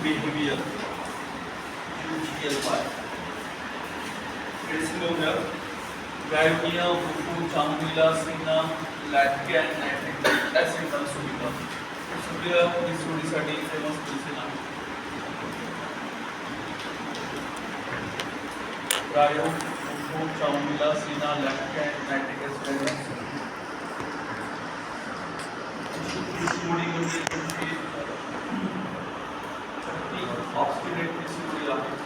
behavior UGLY medicine घेऊन घ्या गायनिया फुफू चांगलीला Cena लॅक्टिन nitric acid सुविधा सगळ्या डिसऑर्डरसाठी फेमस मेडिसिन आहे गायनिया फुफू चांगलीला सिना लॅक्टिन नायट्रिक ऍसिड डिसऑर्डर म्हणजे ऑक्सिडेट डिसऑर्डर आहे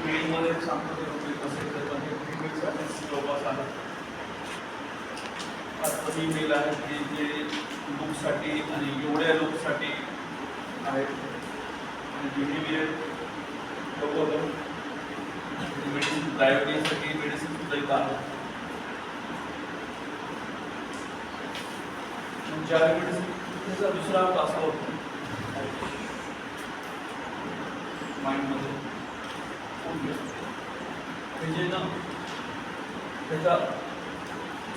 मेलमध्ये सांगतो कसे फिमेलसाठी सिलोबस आहे आता ही मेल आहे की जे लुकसाठी आणि एवढ्या लुकसाठी आहेत आणि बिहेवियर बघतो मेडिसिन डायबिटीजसाठी मेडिसिन सुद्धा इथं आहे ज्या मेडिसिन त्याचा दुसरा क्लास होतो माइंडमध्ये म्हणजे ना त्याचा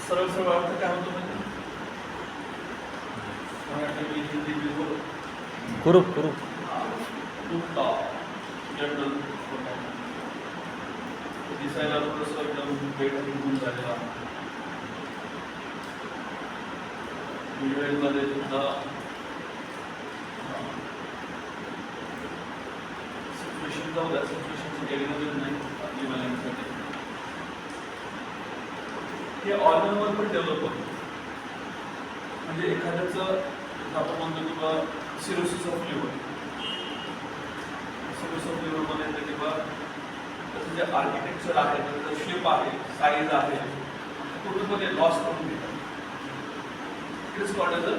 सरळ सरळ अर्थ काय होतो म्हणजे कुरूप कुरूप जनरल दिसायला थोडंसं एकदम वेट निघून झालेला व्हिडिओमध्ये सुद्धा सिच्युएशन जाऊ द्या सिच्युएशनची डेलिव्हरी नाही लिव्हलिंगसाठी हे ऑर्गनवर पण डेव्हलप होतं म्हणजे एखाद्याचं आपण म्हणतो किंवा सिरोसिस ऑफ लिव्हर मध्ये येतं किंवा त्याचं जे आर्किटेक्चर आहे त्याचं शेप आहे साईज आहे पूर्णपणे लॉस करून घेतात it is called as a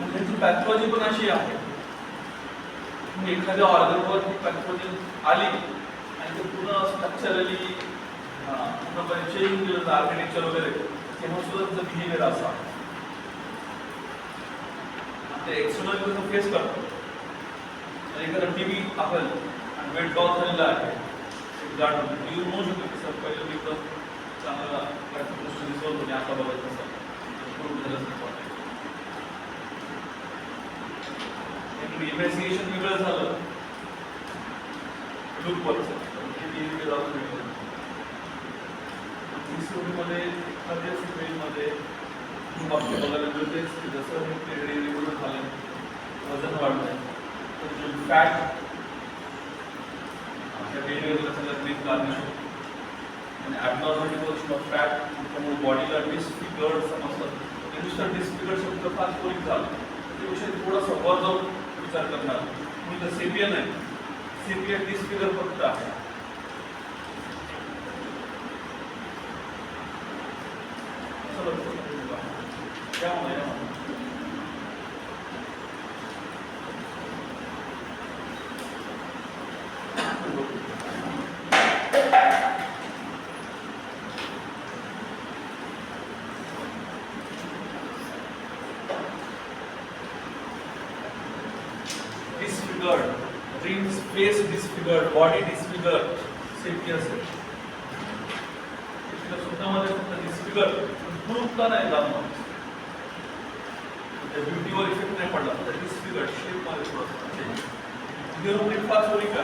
त्याची पॅथॉलॉजी पण अशी आहे एखाद्या ऑर्गनवर ती पॅथॉलॉजी आली आणि ते पूर्ण स्ट्रक्चरली पूर्णपणे चेंज आर्किटेक्चर वगैरे तेव्हा सुद्धा त्याचं बिहेवियर असा ते एक्सटर्नल फेस करतो एखादा टीव्ही आपण आणि वेट लॉस झालेला आहे जाणून येऊन म्हणू शकतो की सर पहिलं मी एकदम चांगला गोष्ट दिसत होती आता बघायचं असं इन्व्हेस्टिगेशन वेगळं झालं लूपवरचं मध्ये एखाद्या फिमेलमध्ये बाबतीत बघायला मिळतेच की जसं हे पिरियड रेग्युलर झालं वजन वाढलंय तर जो फॅट त्या बिहेवियरला सगळ्यात मेन कारण आहे आणि ॲबनॉर्मॅलिटी किंवा फॅट त्यामुळे बॉडीला डिसफिगर्ड समजतात नुसतं डिसफिगर्ड शब्द फार त्वरित झालं त्याविषयी थोडासा वर जाऊन विचार करणार म्हणजे सेपियन आहे सेपियन डिसफिगर फक्त आहे त्यामुळे disfigured, dreams, face disfigured, body disfigured, sapiens आहे स्वतःमध्ये फक्त डिस्फिगर ग्रुपला नाही जाणवत ब्युटीवर इफेक्ट नाही पडला तर डिस्फिगर्ड शेपमध्ये थोडंसं निरोगी फार सोयी का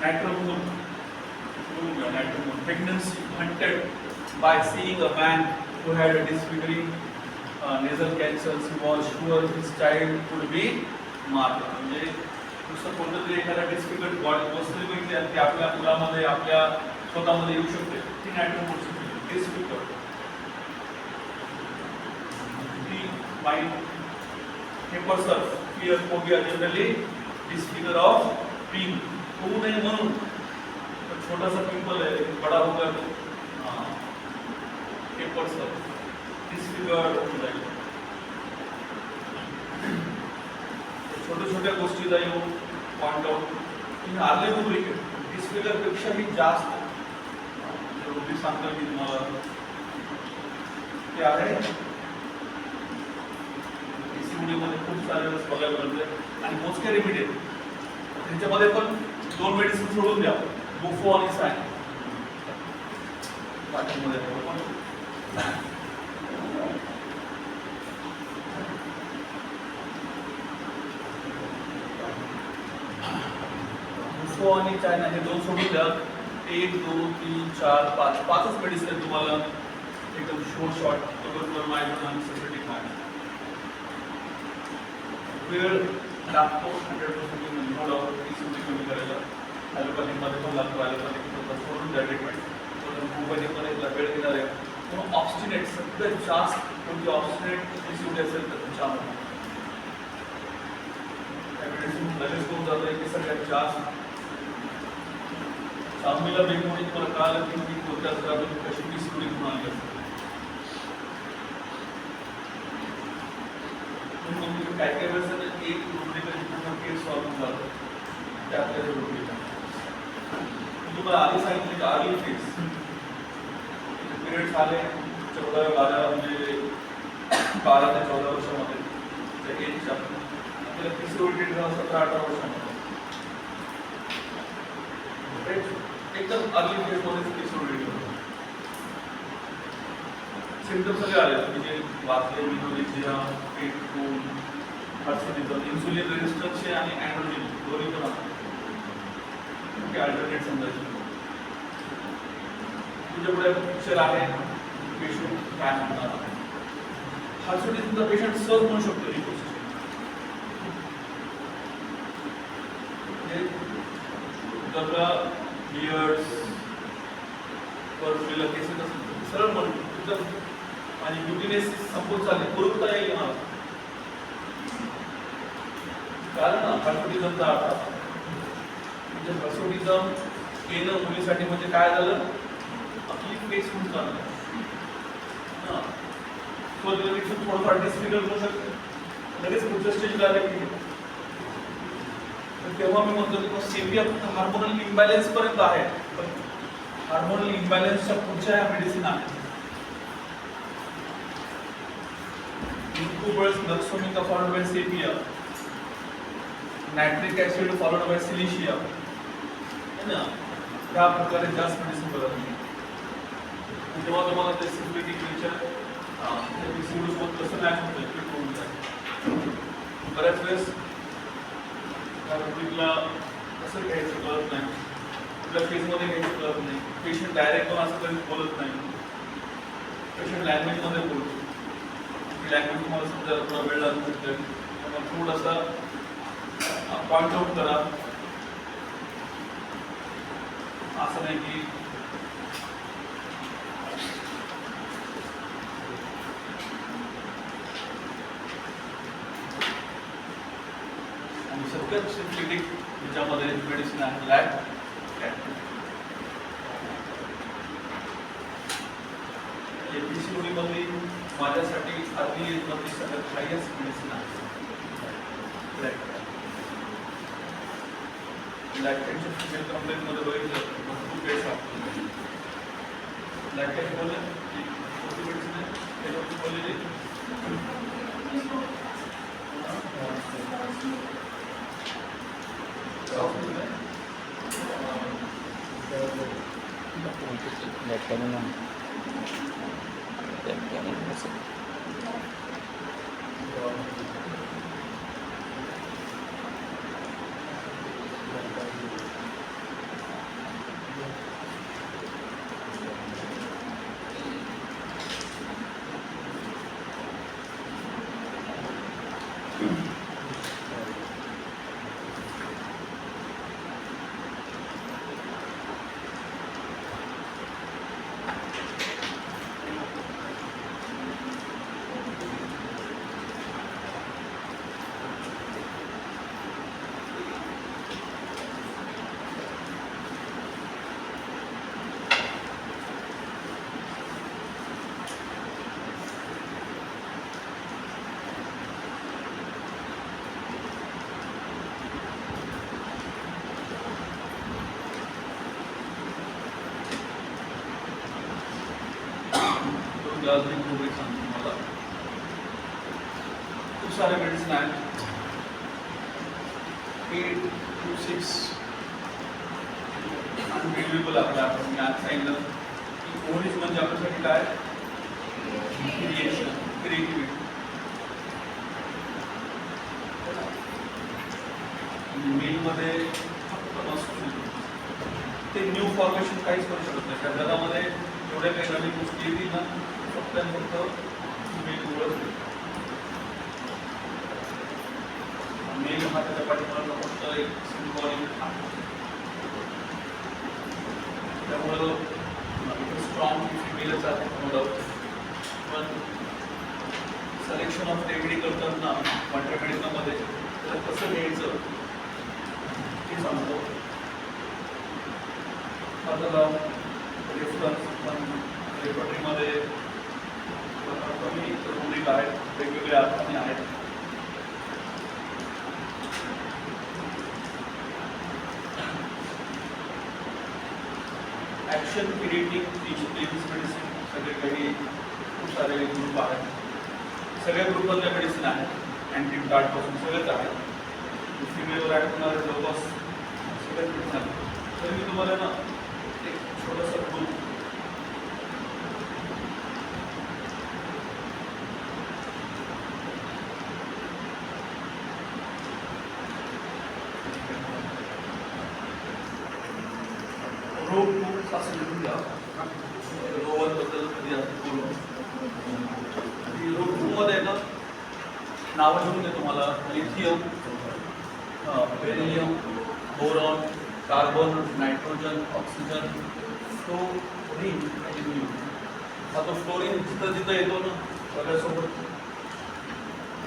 नॅट्रोमून pregnancy hunted by seeing a man who had a disfiguring nasal cancer. He was sure his child would be marked. म्हणजे नुसतं कोणतं तरी एखादा डिस्फिगर्ड बॉडी वस्तू बघितली आणि ती आपल्या मुलामध्ये आपल्या स्वतःमध्ये येऊ शकते ती नॅट्रोमून डिस्फिगर्ड माइंड हेपर्सर फिअर फोबिया जनरली डिस्फिगर ऑफ पिंक होऊ नये म्हणून छोटासा पिंपल है बड़ा होगा तो हेपर्सर डिस्फिगर्ड होऊन जाईल छोट्या छोट्या गोष्टीला येऊन पॉइंट आउट तुम्ही आले रुब्रिक डिस्फिगर पेक्षाही जास्त रुब्रिक सांगतो मी तुम्हाला ते आहे मध्ये खूप सारे बघायला मिळते आणि मोजके रिमिडिएट त्यांच्यामध्ये पण दोन मेडिसिन सोडून द्या बुफो आणि साइन पाठीमध्ये रुसो आणि चायना हे दोन सोडून द्या. 1 2 3 4 5 पाचच मेडिसिन आहेत तुम्हाला एकदम शॉर्ट तुम्हाला माहिती आणि सिस्टमॅटिक माहिती. वेळ लागतो 100% थोडं इझिली कमी करायला. ॲलोपॅथिकमध्ये पण लागतो. ॲलोपॅथिक सोडून द्या ट्रीटमेंट. होमिओपॅथिकमध्ये वेळ घेणार आहे. म्हणून ऑब्स्टिनेट सगळ्यात जास्त कोणती ऑब्स्टिनेट डिसिप्लिन असेल तर त्याच्यामध्ये लगेच कोण जातं आहे की सगळ्यात जास्त चांगलीला बेगोनी तुम्हाला कळालं की मी कोणत्या घरातून कशी डिसिप्लिन म्हणून आली असते. म्हणून काय काय वेळेस एक रुग्णालयाची पूर्ण केस सॉल्व्ह होऊन जातं त्यातल्या रुग्णालयाला. तुम्हाला आधी सांगितलं की अर्ली फेज पिरियड्स आले 14-12 म्हणजे 12 ते 14 वर्षामध्ये एजच्या आपल्याला PCOD 17-18 वर्षामध्ये एकदम अर्ली फेजमध्येच PCOD सिम्पटम सगळे आले म्हणजे वाचले मिनोरेजिया, पेट फूल, हार्सिटिझम, इन्सुलिन रेजिस्टन्सचे आणि अँड्रोजन दोन्ही पण असतात. अल्टरनेट समजायचे तुझ्या पुढे पिक्चर आहे पेशंट काय म्हणणार. हार्सिटिझमचा पेशंट सहज म्हणू शकतो ही गोष्ट. बियर्ड्स वर केसेस असतील सरळ म्हणतो आणि ब्युटीनेस संपून चालले पुरवता येईल मला कारण हार्सिटिझमचा अर्थ म्हणजे हार्सिटिझम येणं मुलीसाठी म्हणजे काय झालं आपली फेस होऊन चाललं थोडंफार डिस्फिगर होऊ शकतं लगेच पुढच्या स्टेजला आले की तेव्हा मी म्हणतो की सेमिया फक्त हार्मोनल इम्बॅलन्स पर्यंत आहे पण हार्मोनल इम्बॅलन्सच्या पुढच्या ह्या मेडिसिन आहेत. खूप वेळेस nux vomica followed by sepia, nitric acid followed by silicea है ना ह्या प्रकारे जास्त मेडिसिन बघत नाही. तेव्हा तुम्हाला ते सिम्पॅथिक नेचर कसं नाही होतं ते कळून जाईल. बऱ्याच वेळेस रुग्णाला कसं घ्यायचं कळत नाही कुठल्या फेजमध्ये घ्यायचं कळत नाही. पेशंट डायरेक्ट पण असं कधी बोलत नाही. पेशंट लँग्वेजमध्ये बोलतो. लँग्वेज तुम्हाला समजायला थोडा वेळ लागू शकतो. त्यामुळे थोडासा पॉईंट आउट करा. असं नाही की सगळ्यात सिम्पॅथिक ज्याच्यामध्ये मेडिसिन आहे लॅक PCOD मध्ये माझ्यासाठी अर्ली एजमध्ये सगळ्यात हायेस्ट मेडिसिन आहे लॅक्टेटच्या फिमेल कंप्लेंटमध्ये बघितलं भरपूर केस आहे. लॅक्टेट बोलले कोणती मेडिसिन आहे त्याच्यावरती बोललेली तुम्हाला खूप सारे मेडिसिन आहेत. 8 to 6 अनबिलिव्हेबल आपल्या आपण आज सांगितलं ओव्हरीज म्हणजे आपल्यासाठी काय क्रिएशन, क्रिएटिव्हिटी. मेलमध्ये फक्त मस्कुलिन, ते न्यू फॉर्मेशन काहीच करू शकत नाही. त्या जगामध्ये एवढ्या काही नवीन गोष्टी येतील ना, फक्त आणि फक्त मेलमुळंच होईल. मेल हा त्याच्या पाठीमागचा फक्त एक सिम्बॉलिक आहे. त्यामुळं स्ट्रॉंग फिमेलच आहे, नो डाऊट. पण सिलेक्शन ऑफ रेमेडी करताना कॉन्ट्रामेडिकामध्ये त्याला कसं घ्यायचं हे सांगतो. आपल्याला रेफरन्स पण रेपर्टरीमध्ये कमी रुब्रिक आहेत, वेगवेगळ्या अर्थाने आहेत. ॲक्शन, क्रिएटिंग, टीचिंग, मेडिसिन, सगळे काही खूप सारे ग्रुप आहेत. सगळ्या ग्रुपमधल्या मेडिसिन आहेत, अँटी टार्टपासून सगळंच आहे. फिमेलवर ॲड होणारे जवळपास सगळ्याच मेडिसिन आहेत. तर मी तुम्हाला ना एक छोटंसं ग्रुप रोग असं लिहून घ्या. रोगांबद्दल कधी आपण बोलू. रोगमध्ये ना नावं लिहून घ्या तुम्हाला. Lithium, beryllium, boron, carbon, nitrogen, oxygen, fluorine, aluminium. हा तो फ्लोरीन जिथं जिथं येतो ना सगळ्यासोबत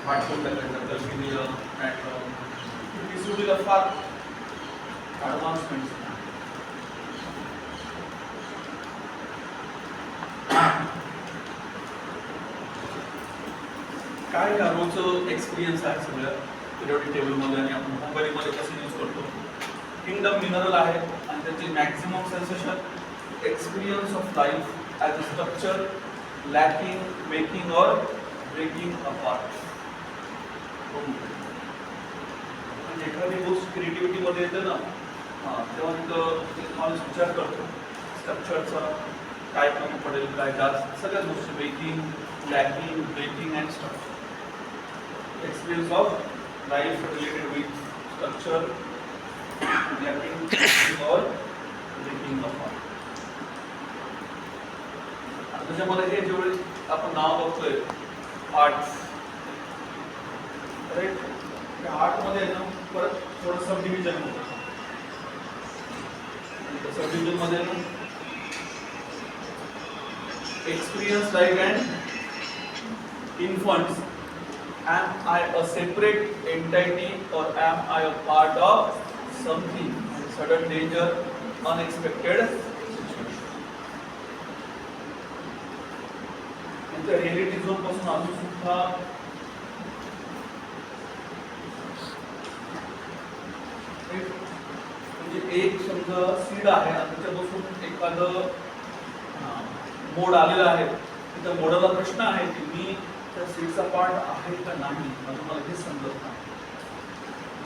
पाठ करून टाकायचा. गल्बिनियम, नायट्रॉन, पीसीओडीला फार ॲडव्हान्समेंट्स. काय या रोजचं एक्सपिरियन्स आहे सगळ्या पिरियडिक टेबलमध्ये आणि आपण होमवर्कमध्ये कसं यूज करतो. किंगडम मिनरल आहे आणि त्याची maximum sensation experience of life as a structure lacking, making और ब्रेकिंग अपार्ट. म्हणजे एखादी गोष्ट क्रिएटिव्हिटीमध्ये येते ना, तेव्हा तिथं माणूस विचार करतो स्ट्रक्चरचा काय कमी पडेल, काय जास्त, सगळ्याच गोष्टी making, lacking, breaking and structure. Experience of life related with structure, lacking or breaking apart. त्याच्यामध्ये हे जेवढे आपण नाव बघतोय आर्ट्स, राईट. त्या आर्टमध्ये ना परत थोडं सब डिव्हिजन होतं. सब डिव्हिजन मध्ये ना experience like and infants. Am I a separate entity or am I a part of something? Sudden danger, unexpected situation. त्या रिअलिटी झोन पासून अजून सुद्धा म्हणजे एक समजा सीड आहे आणि त्याच्यापासून एखादं मोड आलेला आहे. त्या मोडाला प्रश्न आहे की मी त्या सीडचा पार्ट आहे का नाही, म्हणजे मला हे समजत नाही.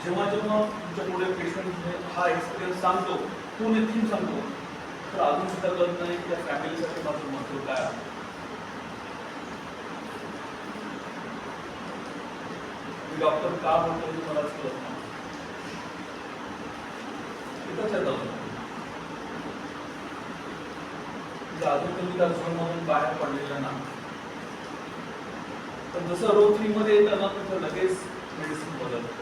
जेव्हा जेव्हा तुमच्या पुढे पेशंट हा एक्सपिरियन्स सांगतो, पूर्ण थीम सांगतो, तर अजून सुद्धा कळत नाही की त्या फॅमिलीसाठी माझं महत्व काय आहे. डॉक्टर का बोलतो हे मलाच कळत नाही. इथंच येतं अजून तुम्ही त्या झोनमधून बाहेर पडलेला ना. तर जसं रो 3 मध्ये येतं ना, तिथं लगेच मेडिसिन बदलतं.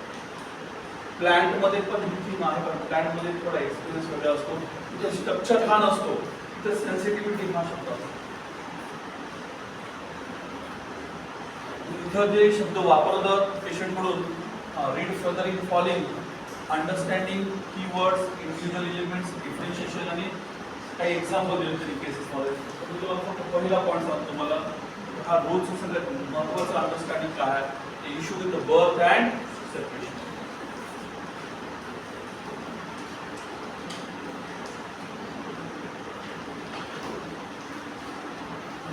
प्लांटमध्ये पण ही थीम आहे, पण प्लांटमध्ये थोडा एक्सपिरियन्स वेगळा असतो. तिथं स्ट्रक्चर हा नसतो, तिथं सेन्सिटिव्हिटी हा शब्द असतो. इथं जे शब्द वापरतात पेशंट म्हणून read further in following, understanding keywords, individual elements, differentiation आणि काही एक्झाम्पल दिले तरी केसेसमध्ये. मी तुम्हाला फक्त पहिला पॉईंट सांगतो. मला हा रोजचं सगळ्यात महत्त्वाचं अंडरस्टँडिंग काय आहे, issue with the birth and separation.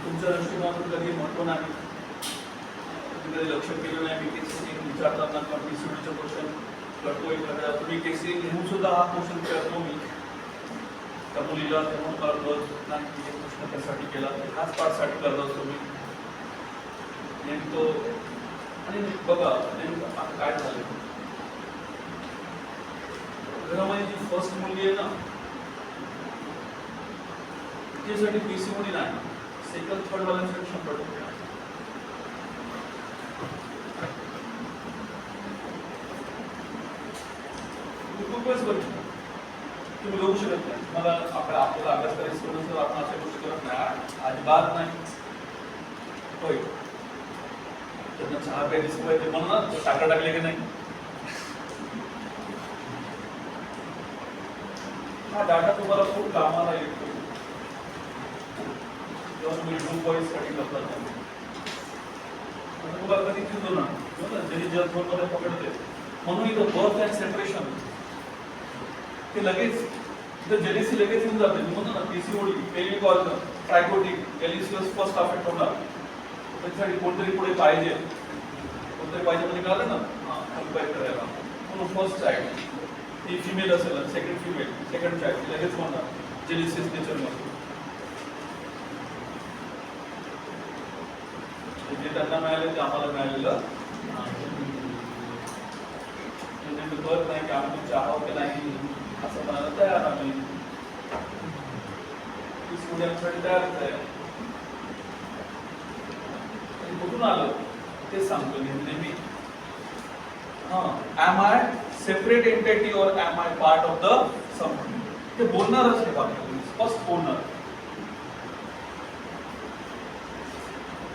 तुमच्या दृष्टिकोनातून कधी म्हटलं नाही, कधी लक्ष केलं नाही, मी केसेस विचारताना किंवा पीसीओडीचं क्वेश्चन करतो एखाद्या, तुम्ही केसेस लिहून सुद्धा हा क्वेश्चन करतो मी. त्या मुलीला तेव्हा मला कळत नाही की हे प्रश्न त्यासाठी केला, हाच पाठसाठी करत असतो मी नेमकं. आणि बघा नेमकं आता काय झालं, घरामध्ये जी फर्स्ट मुलगी आहे ना तिच्यासाठी पीसीओडी नाही, सेकंड थर्ड वाल्यांसाठी 100% आहे. खूप वेळेस बघितलं तुम्ही बघू शकत नाही, मला आपल्याला अभ्यास करायचं सोडून तर आपण अशा गोष्टी करत नाही, अजिबात नाही. होय त्यांना चहा प्यायची सवय ते म्हणून साखर टाकले की नाही. हा डाटा तुम्हाला खूप कामाला येतो जेव्हा तुम्ही ग्रुप वाईज साठी करतात. तुम्हाला कधी चिंतो ना जरी जर मध्ये पकडते म्हणून इथं बर्थ अँड सेपरेशन ते लगेच इथं जेनेसी लगेच येऊन जाते. मी म्हणतो ना पीसीओडी, पेल्विक ऑर्गन, ट्रायकोटिक, एलिसियस फर्स्ट अफेक्ट होणार. त्याच्यासाठी कोणतरी पुढे पाहिजे, कोणतरी पाहिजे म्हणजे कळलं ना, कंपेअर करायला. म्हणून फर्स्ट चाइल्ड ती फिमेल असेल, सेकंड फिमेल, सेकंड चाइल्ड लगेच होणार जेनेसिस नेचरमध्ये. जे त्यांना मिळाले ते आम्हाला मिळालेलं कळत नाही की आम्ही तुमचे आहोत की नाही असं म्हणायला तयार आम्ही स्टुडंटसाठी तयारच आहे. कुठून आलं ते सांगतो नेहमी. am I separate entity or am I part of the something? ते बोलणारच आहे बाकी स्पष्ट बोलणार.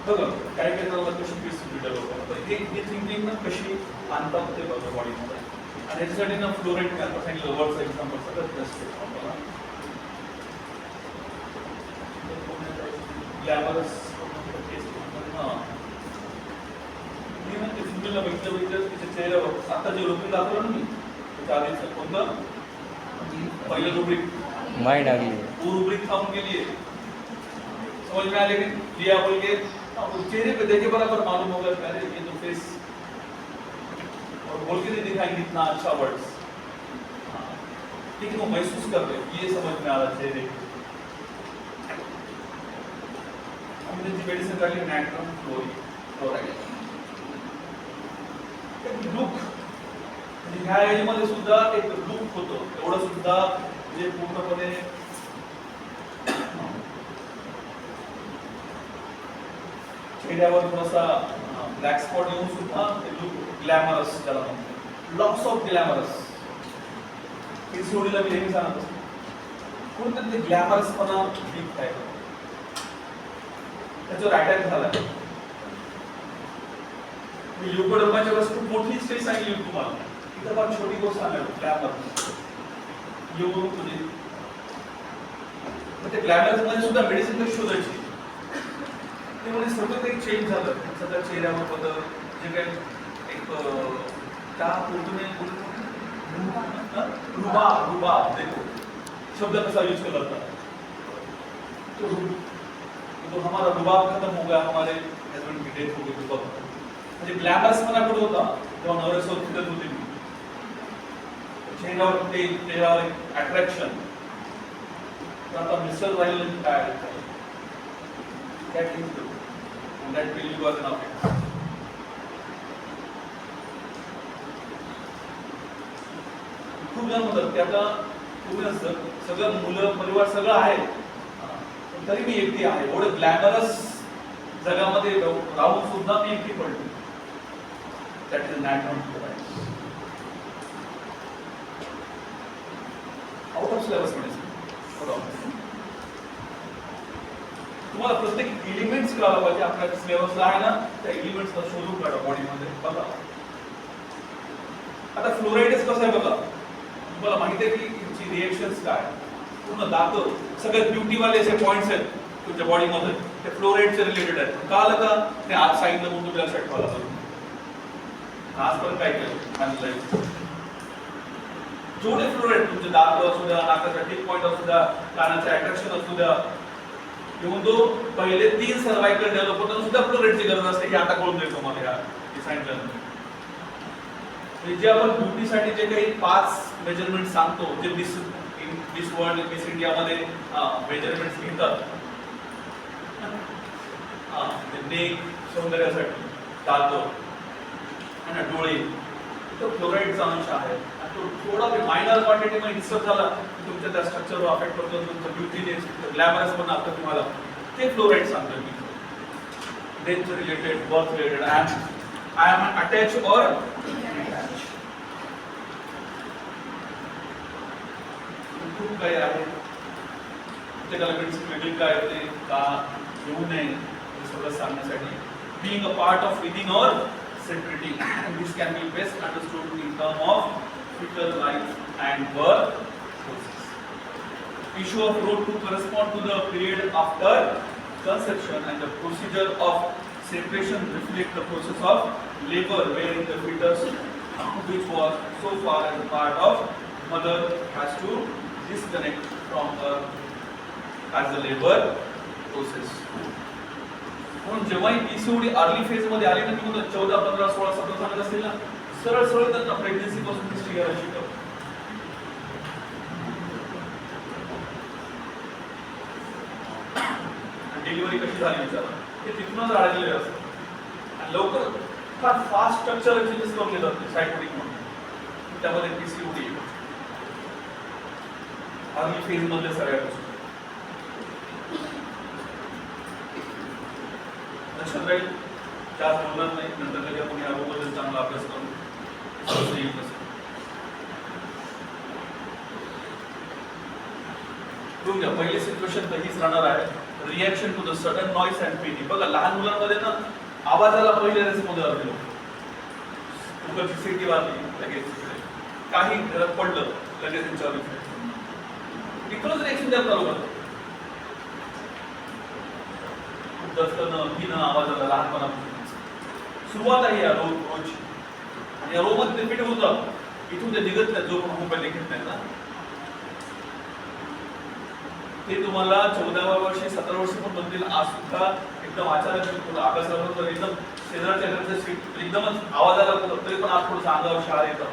बघा काही काही जणांना कशी पीस डेव्हलप होतं हे थिंकिंग ना कशी आणतात ते बघा बॉडीमध्ये. आणि याच्यासाठी ना फ्लोरेट काय आता सांगितलं वर्डचं एक्झाम्पल सगळ्यात बेस्ट आहे आपल्याला. ग्लॅमरस मी ना ते फिमेलला बघितलं तिच्या चेहऱ्यावर आता जे रुब्रिक दाखवलं ना मी त्याच्या आधीच कोणतं पहिलं रुब्रिक माइंड आगली वो रुब्रिक थांबून गेली आहे. समझ में आ रही है लिया बोल के चेहरे पे देखे बराबर मालूम होगा कि अरे ये तो फेस और बोल के नहीं दिखाएंगे इतना अच्छा वर्ड्स, लेकिन वो महसूस कर रहे ये समझ में आ रहा चेहरे हमने जी मेडिसिन काढली नॅट्रम फ्लोराइड लुक म्हणजे ह्या एजमध्ये सुद्धा एक लुक होतो एवढं सुद्धा जे पूर्णपणे चेहऱ्यावर थोडासा ब्लॅक स्पॉट येऊन सुद्धा ते लुक ग्लॅमरस त्याला म्हणतात. लॉक्स ऑफ ग्लॅमरस पीसीओडीला मी नेहमी सांगत असतो कोणतं ते ग्लॅमरसपणा वीक आहे त्याच्यावर अटॅक झाला. मी ल्युकोडर्माच्या वेळेस खूप मोठी स्टेज सांगितली होती तुम्हाला. इथं पण छोटी गोष्ट सांगायला ग्लॅमरस म्हणजे ग्लॅमरस मध्ये सुद्धा मेडिसिन कशी शोधायची ते म्हणजे सगळं काही चेंज झालं. सगळं चेहऱ्यावर बदल जे काही एक त्या पूर्णपणे रुबाब देखो शब्द कसा यूज केला जाता तो हमारा रुबाब खत्म हो गया, हमारे हस्बैंड की डेथ हो गई. रुबाब म्हणजे ग्लॅमरस पण कुठे होता तेव्हा नवऱ्यासोबत फिरत होती मी. चेहऱ्यावर ते चेहऱ्यावर एक अट्रॅक्शन. आता मिस्टर राहिलं काय that is good and that will you are enough. खूप जण म्हणतात की आता तुम्ही असं सगळं मुलं परिवार सगळं आहे तरी मी एकटी आहे. एवढं ग्लॅमरस जगामध्ये राहून सुद्धा मी एकटी पडली. That is natural out of syllabus मध्ये तुम्हाला प्रत्येक एलिमेंट्स कळायला पाहिजे. आपल्या सिलेबसला आहे ना त्या एलिमेंट्सला शोधून काढा बॉडीमध्ये. बघा आता फ्लोराइडच कसं आहे बघा तुम्हाला माहिती आहे की तुमची रिएक्शन्स काय पूर्ण दाखव सगळे ब्युटीवाले असे पॉइंट्स आहेत तुमच्या बॉडीमध्ये ते फ्लोराइडचे रिलेटेड आहेत. कळालं का ते आज सांगितलं म्हणून तुम्ही लक्षात ठेवायला पाहिजे. आजपर्यंत काय केलं आणि जेवढे फ्लोराइड तुमचे दात असू द्या नाकाचा टिप पॉइंट असू द्या कानाचे अट्रॅक्शन असू द्या किंवा तो पहिले 3 सर्वाइकल डेव्हलप होताना सुद्धा फ्लोराइडची गरज असते. हे आता कळून देतो मला या सांगितलं. जे आपण ब्युटीसाठी जे काही 5 मेजरमेंट सांगतो जे मिस वर्ल्ड मिस इंडियामध्ये मेजरमेंट्स घेतात नेक सौंदर्यासाठी, दात आणि डोळे, तो फ्लोराईडचा अंश आहे आणि तो थोडा मायनर क्वांटिटीमध्ये डिस्टर्ब झाला तुमच्या त्या स्ट्रक्चरवर अफेक्ट करतो, तुमचं ब्युटीनेस ग्लॅमरस पण आपलं तुम्हाला ते फ्लोराईड सांगतो मी. Death related, birth related, I am attach और खूप काही आहे त्याला मेडिसिन वेगळी काय होते का येऊ नये हे सगळं सांगण्यासाठी. being a part of feeding or secreting, and this can be best understood in terms of fetal life and birth process. Issue of road to correspond to the period after conception, and the procedure of separation reflect the process of labor wherein the fetus which was so far as a part of mother has to disconnect from her as the labor process. म्हणून जेव्हाही PCOD early phase मध्ये आली ना की 14, 15, 16, 17 सांगत असतील ना, सरळ सरळ त्यांना प्रेग्नन्सी पासून हिस्ट्री घ्यायला शिकव. डिलिव्हरी कशी झाली विचारा, हे तिथूनच आढळलेले असतं आणि लवकर फार फास्ट स्ट्रक्चर चेंजेस करून जातात सायकोटिक म्हणून. त्यामध्ये पीसीओडी अर्ली फेज मध्ये सगळ्या गोष्टी लक्षात राहील. जास्त बोलणार नाही, नंतर कधी आपण याबद्दल चांगला अभ्यास करू येईल. बघून घ्या, पहिली सिच्युएशन तर हीच राहणार आहे, reaction to the sudden noise and pain. बघा लहान मुलांमध्ये ना आवाजाला पहिले रेस्पॉन्स करते लोक. कुकरची सिटी वाजली लगेच, काही घरात पडलं लगेच त्यांच्यावर इकडंच रिॲक्शन द्यायला चालू करतो. आवाजाला लहानपणापासून सुरुवात आहे या रोज आणि या रोज मध्ये फिट होतं, इथून ते निघत नाही जो पण मोबाईल लिखत नाही ना. ते तुम्हाला 14व्या वर्षी 17 वर्षी पण बनतील. आज सुद्धा एकदम अचानक अभ्यासाबरोबर एकदम शेजारच्या घरचं सीट एकदमच आवाजाला तरी पण आज थोडंसं अंगावर शाळा येतात.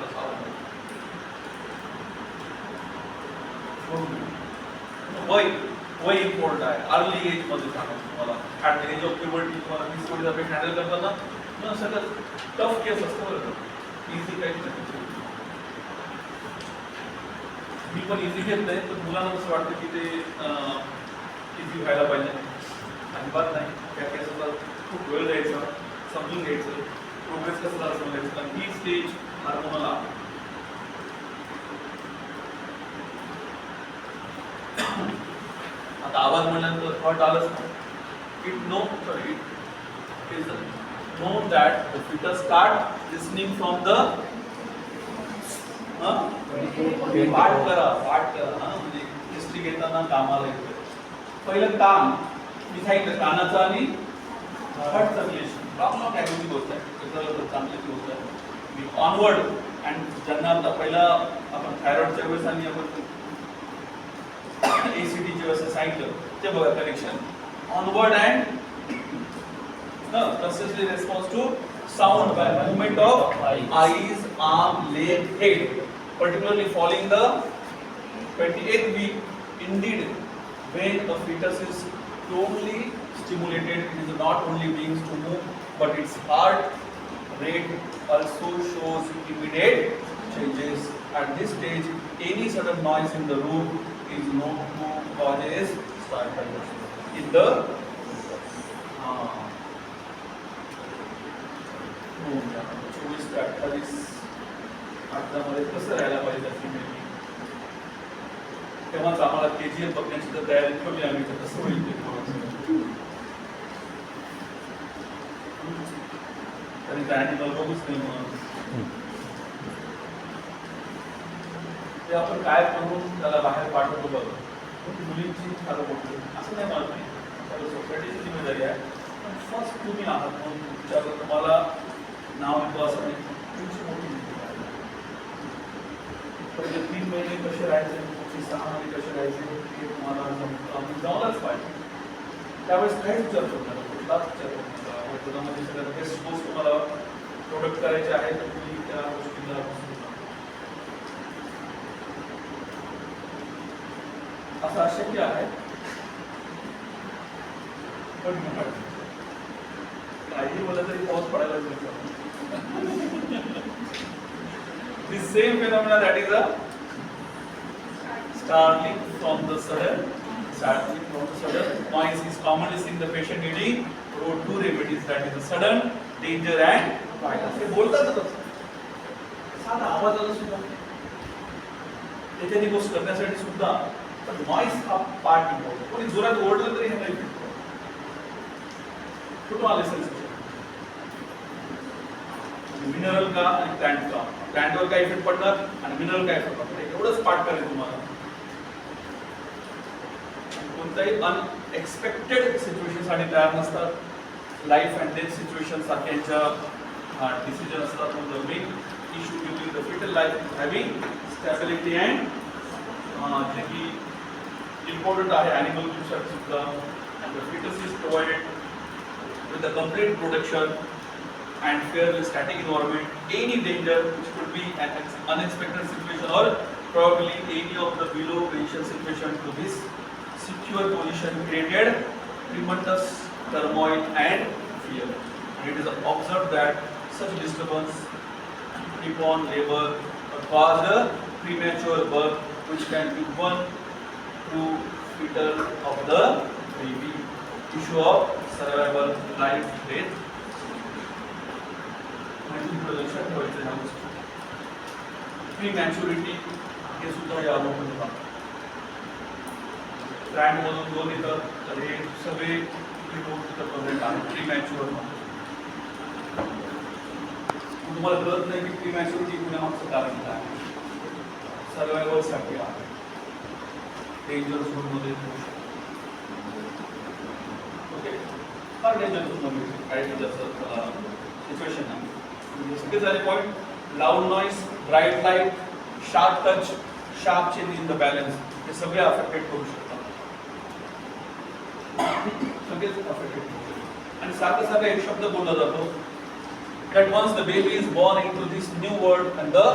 वय इम्पॉर्टंट आहे. अर्ली एज मध्ये सांगा तुम्हाला at the age of puberty तुम्हाला पीसीओडीचा पेशंट हँडल करताना सगळं टफ केस असतं बरं. इझी काही नाही, मी पण इझी घेत नाही, पण मुलांना असं वाटतं की ते इझी व्हायला पाहिजे. अजिबात नाही. त्या केसला खूप वेळ द्यायचा, समजून घ्यायचं, प्रोग्रेस कसं झालं समजायचं. कारण ही स्टेज हार्मोनल आहे. आता आवाज म्हणल्यानंतर थॉट आलंच ना. It is known that the fetus start listening from the पाठ करा म्हणजे हिस्ट्री घेताना कामाला येतो. पहिलं कान मी सांगितलं, कानाचं आणि हार्टचं रिलेशन नॉट ॲग्रीची गोष्ट आहे, चांगली गोष्ट आहे. ऑनवर्ड अँड ज्यांना आता पहिला आपण थायरॉइडच्या वेळेस आणि आपण एसीडीच्या वेळेस सांगितलं ते बघा connection. Onward and consciously responds to sound by movement of eyes, arm, leg, head, particularly following the 28th week. Indeed, when a fetus is totally stimulated, it is not only beings to move, but its heart rate also shows immediate changes. At this stage, any sudden noise in the room is known to causes in the 24 ते 28 मध्ये कसं राहायला पाहिजे female, तेव्हाच आम्हाला KGF बघण्याची तर तयारी ठेवली आम्ही. तर कसं होईल तरी त्या ॲनिमल बघूच नाही म्हणून ते आपण काय करून त्याला बाहेर पाठवतो बघ. मुलींची फार मोठी असं नाही म्हणत नाही, त्याला सोसायटीची जिम्मेदारी आहे. पण फर्स्ट तुम्ही आहात म्हणून विचारलं तुम्हाला नाव येतो असं नाही. तुमची मोठी पहिले 3 महिने कसे राहायचे, 6 महिने कसे राहायचे हे तुम्हाला जाऊनच पाहिजे. त्यावेळेस काहीच विचार करत नाही, कुठलाच विचार करत नाही. त्यामध्ये सगळ्यात बेस्ट गोष्ट तुम्हाला प्रोडक्ट करायचे आहे तर तुम्ही त्या गोष्टीला असं अशक्य आहे पण काही बोललं तरी पाऊस पडायला The same phenomena, that is a startling from the sudden noise is commonly seen the patient needing two remedies, that is the sudden danger and violence. हे बोलतातच साधा आवाजाला सुद्धा एखादी गोष्ट करण्यासाठी सुद्धा तर नॉईस हा पार्ट इम्पॉर्टंट. कोणी जोरात ओरडलं तरी हे नाही कुठून आले सेन्सेशन मिनरल का आणि प्लांट का, प्लांटवर काय इफेक्ट पडणार आणि मिनरल काय इफेक्ट पडणार एवढंच पाठ करायचं तुम्हाला. कोणत्याही अनएक्सपेक्टेड सिच्युएशन साठी तयार नसतात. लाईफ अँड डेथ सिच्युएशन सारख्यांच्या डिसिजन असतात. The main issue between the foetal life is having stability and जे की इम्पॉर्टंट आहे ॲनिमल साठी सुद्धा. And the foetus is provided with the complete protection and fairly static environment. Any danger which could be an unexpected situation or probably any of the below mentioned situation to this secure position created tremendous turmoil and fear. And it is observed that such disturbance upon labor caused a premature birth, which can be one true fetal of the baby. Issue of survival, life, death. लक्षात ठेवायचं ह्या गोष्टी. Pre maturity हे सुद्धा या अनुभव brand मधून दोन येतात तर हे सगळे प्रेझेंट आहे प्री मॅच्युअर. तुम्हाला कळत नाही की प्री मॅच्युरिटी होण्यामागचं कारण काय आहे. सर्वायवल साठी आहे, डेंजर झोन मध्ये ओके फार डेंजर झोन मध्ये काय त्याचं सिच्युएशन आहे. सगळे झाले point. Loud noise, bright light, sharp touch, sharp change in the balance हे सगळे अफेक्टेड करू शकतात. सगळेच अफेक्टेड करू शकतात. आणि सारखं सारखं एक शब्द बोलला जातो that once the baby is born into this new world and the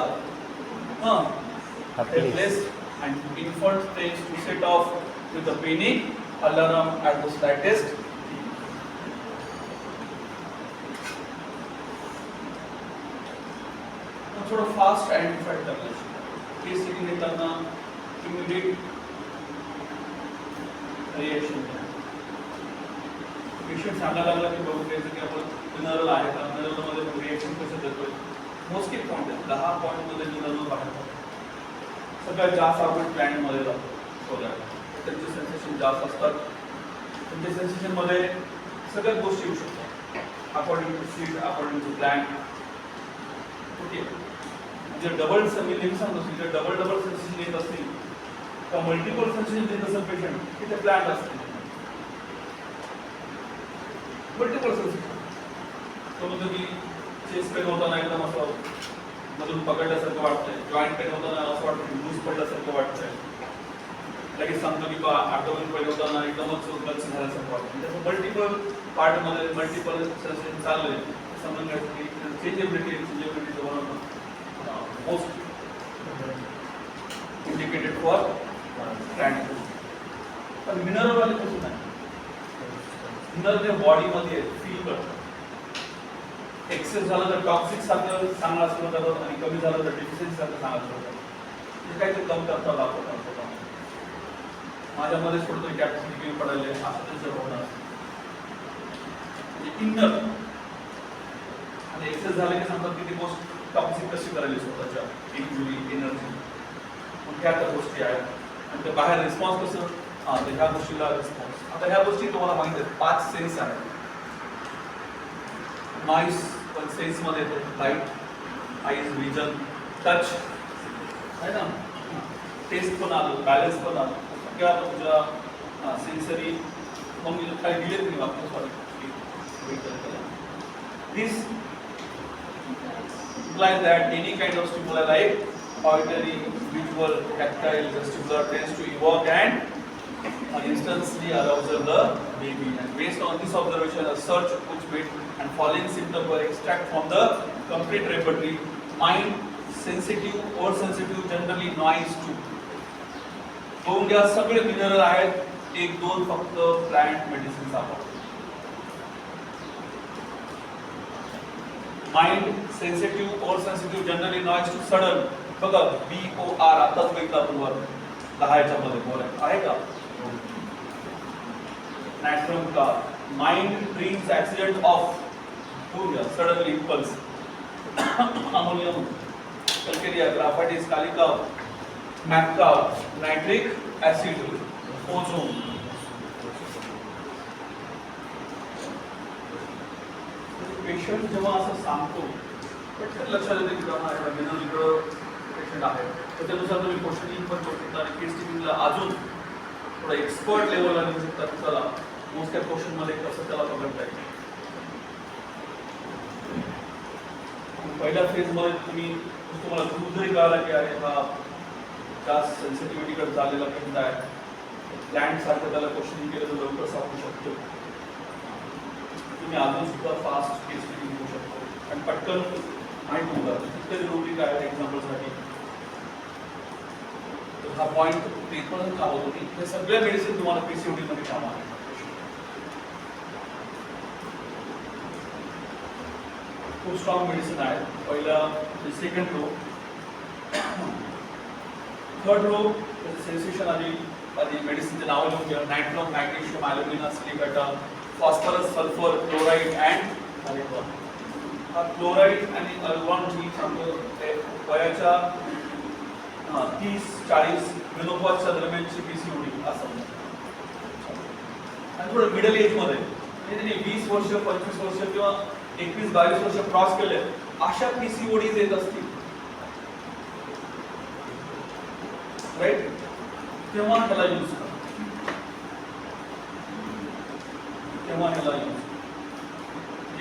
place and infant tends to set off with the panic alarm at the slightest. थोडं फास्ट आयडेंटिफाय करायचं. केस सेटिंग घेताना इमिडिएट रिएक्शन द्या. Patient सांगायला लागला की बघून घ्यायचं की आपण मिनरल आहे का, मिनरलमध्ये रिएक्शन कसं देतोय. मोस्टली पॉईंट आहे 10 पॉईंटमध्ये मिनरल बाहेर पडतो. सगळ्यात जास्त आपण प्लॅनमध्ये जातो शोधायला. त्यांचे सेन्सेशन जास्त असतात. त्यांच्या सेन्सेशनमध्ये सगळ्याच गोष्टी येऊ शकतात according to seat, according to plan. Okay जर डबल मी नेहमी सांगतो जर डबल सेन्सेशन येत असतील किंवा मल्टिपल सेन्सेशन देत असेल पेशंट की ते प्लॅन असतील. मल्टिपल सेन्सेशन तो म्हणतो की चेस्ट पेन होताना एकदम असं मधून पकडल्यासारखं वाटतंय, जॉईंट पेन होताना असं वाटतं लूज पडल्यासारखं वाटतंय, लगेच सांगतो की बा आठवण पेन होताना एकदमच गच्च झाल्यासारखं वाटतं. त्याचं मल्टिपल पार्टमध्ये मल्टिपल सेन्सेशन चाललंय समजून घ्यायचं की चेंजेबिलिटी बनवणं most indicated for plant. पण मिनरल वाले कसं नाही. मिनरल हे बॉडीमध्ये फील करतात. एक्सेस झालं तर टॉक्सिक सारखं सांगायला सुरू करतात आणि कमी झालं तर डिफिशियन्सी सारखं सांगायला सुरू करतात. हे काहीतरी कम करता दाखवतात. माझ्यामध्ये थोडं कॅपॅसिटी कमी पडायला असं त्यांचं होणार. इनर आणि एक्सेस झाले की सांगतात की ती गोष्ट टॉक्सिक कशी करायची स्वतःच्या इंजुरी एनर्जी ह्या तर गोष्टी आहेत. आणि ते बाहेर रिस्पॉन्स कसं ह्या गोष्टीला रिस्पॉन्स. आता ह्या गोष्टी तुम्हाला माहिती आहेत 5 सेन्स आहेत. नॉईस पण सेन्समध्ये येतो, लाईट, आईज, विजन, टच आहे ना, टेस्ट पण आलं, बॅलन्स पण आलं. सगळ्या तुमच्या सेन्सरी मग मी काही दिले तुम्ही वापरू दिस implies that any kind of stimuli like auditory, visual, tactile, vestibular tends to evoke and instantly arouse the baby. And based on this observation, a search which made and following symptoms were extracted from the complete repertory. Mind sensitive, oversensitive, generally noise too. बघून घ्या सगळे mineral आहेत, एक दोन फक्त plant medicine सापडतात. Mind sensitive और sensitive generally noise to sudden. बघा BOR आताच बघितलं आपण वर 10च्या मध्ये बोल आहे का. नॅट्रम का माइंड ड्रीम्स ऍक्सिडेंट ऑफ होऊन घ्या suddenly impulse. Ammonium calcarea graphites कालिका मॅक्का नायट्रिक ऍसिड ओझोन. पेशंट जेव्हा असं सांगतो पटकन लक्षात येते की पेशंट आहे, तर त्यानुसार तुम्ही क्वेश्चनिंग पण करू शकता आणि केस टेकिंगला अजून थोडा एक्सपर्ट लेवलला नेऊ शकता. चला मोजक्या क्वेश्चन मध्ये कसं त्याला पकडता येईल. पहिल्या फेज मध्ये तुम्हाला ग्रुप जरी कळाला की अरे हा जास्त सेन्सिटिव्हिटीकडे चाललेला पेशंट आहे, प्लॅन्ट सारखं त्याला क्वेश्चनिंग केलं तर लवकर सांगू शकतो. तुम्ही अजून सुद्धा फास्ट केस टेकिंग करू शकतो आणि पटकन माहीत होऊन जातं किती जरुरी काय आहे एक्झाम्पलसाठी. हा पॉईंट इथपर्यंत का होतो की हे सगळे मेडिसिन तुम्हाला PCOD मध्ये काम आहे. खूप स्ट्रॉंग मेडिसिन आहे. पहिला second row, third row sensation आधी मेडिसिनचे नाव लिहून घ्या. Natrum, magnesium, alumina, silicea, phosphorus, sulphur, chloride and argon. हा क्लोराईड आणि आर्गॉन जी सांगतो वयाच्या 30-40 मेनोपॉजच्या दरम्यानची PCOD असं. आणि थोडं मिडल एज मध्ये म्हणजे 20 वर्ष 25 वर्ष किंवा 21-22 वर्ष क्रॉस केले अशा PCODs येत असतील राईट, तेव्हा ह्याला यूज करा.